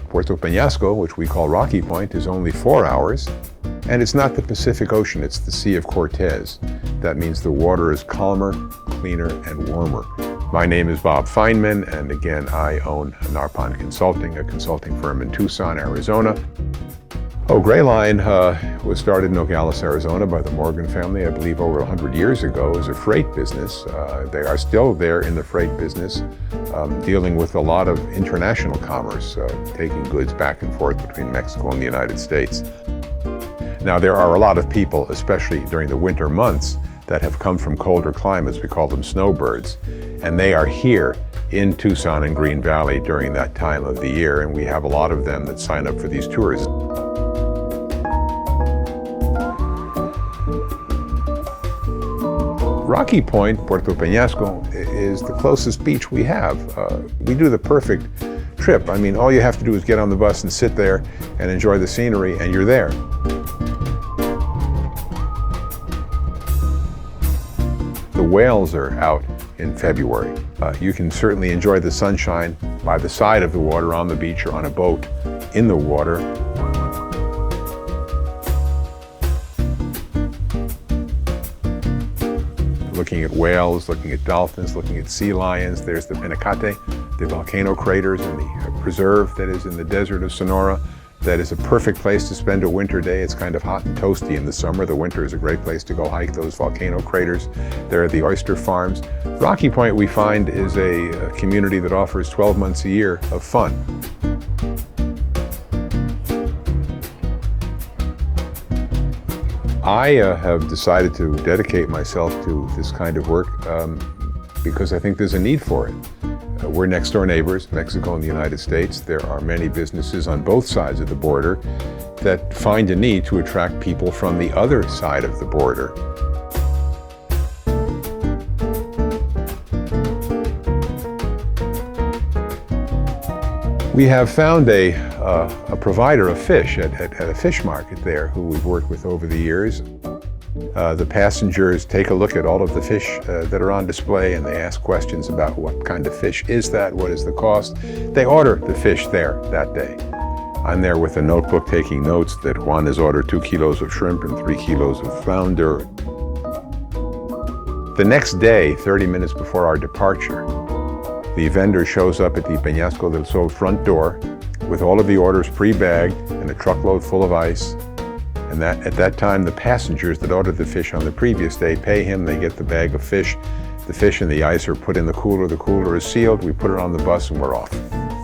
Puerto Peñasco, which we call Rocky Point, is only 4 hours. And it's not the Pacific Ocean, it's the Sea of Cortez. That means the water is calmer, cleaner, and warmer. My name is Bob Feynman, and again, I own Narpon Consulting, a consulting firm in Tucson, Arizona. Gray Line was started in Nogales, Arizona by the Morgan family, I believe over 100 years ago, as a freight business. They are still there in the freight business, dealing with a lot of international commerce, taking goods back and forth between Mexico and the United States. Now, there are a lot of people, especially during the winter months, that have come from colder climates. We call them snowbirds, and they are here in Tucson and Green Valley during that time of the year, and we have a lot of them that sign up for these tours. Rocky Point, Puerto Peñasco, is the closest beach we have. We do the perfect trip. I mean, all you have to do is get on the bus and sit there and enjoy the scenery, and you're there. The whales are out in February. You can certainly enjoy the sunshine by the side of the water, on the beach, or on a boat in the water. Looking at whales, looking at dolphins, looking at sea lions. There's the Pinacate, the volcano craters, and the preserve that is in the desert of Sonora. That is a perfect place to spend a winter day. It's kind of hot and toasty in the summer. The winter is a great place to go hike those volcano craters. There are the oyster farms. Rocky Point, we find, is a community that offers 12 months a year of fun. I have decided to dedicate myself to this kind of work because I think there's a need for it. We're next door neighbors, Mexico and the United States. There are many businesses on both sides of the border that find a need to attract people from the other side of the border. We have found a provider of fish at a fish market there who we've worked with over the years. The passengers take a look at all of the fish that are on display, and they ask questions about what kind of fish is that, what is the cost. They order the fish there that day. I'm there with a notebook taking notes that Juan has ordered 2 kilos of shrimp and 3 kilos of flounder. The next day, 30 minutes before our departure, the vendor shows up at the Peñasco del Sol front door with all of the orders pre-bagged and a truckload full of ice. And at that time, the passengers that ordered the fish on the previous day pay him, they get the bag of fish. The fish and the ice are put in the cooler is sealed, we put it on the bus and we're off.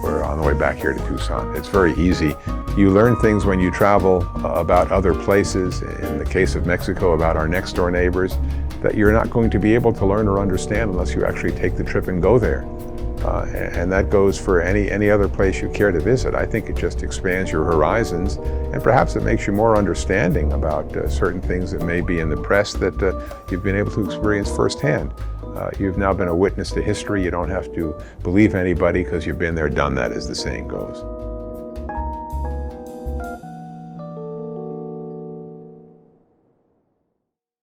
We're on the way back here to Tucson. It's very easy. You learn things when you travel about other places, in the case of Mexico, about our next door neighbors, that you're not going to be able to learn or understand unless you actually take the trip and go there. And that goes for any other place you care to visit. I think it just expands your horizons, and perhaps it makes you more understanding about certain things that may be in the press that you've been able to experience firsthand. You've now been a witness to history. You don't have to believe anybody because you've been there, done that, as the saying goes.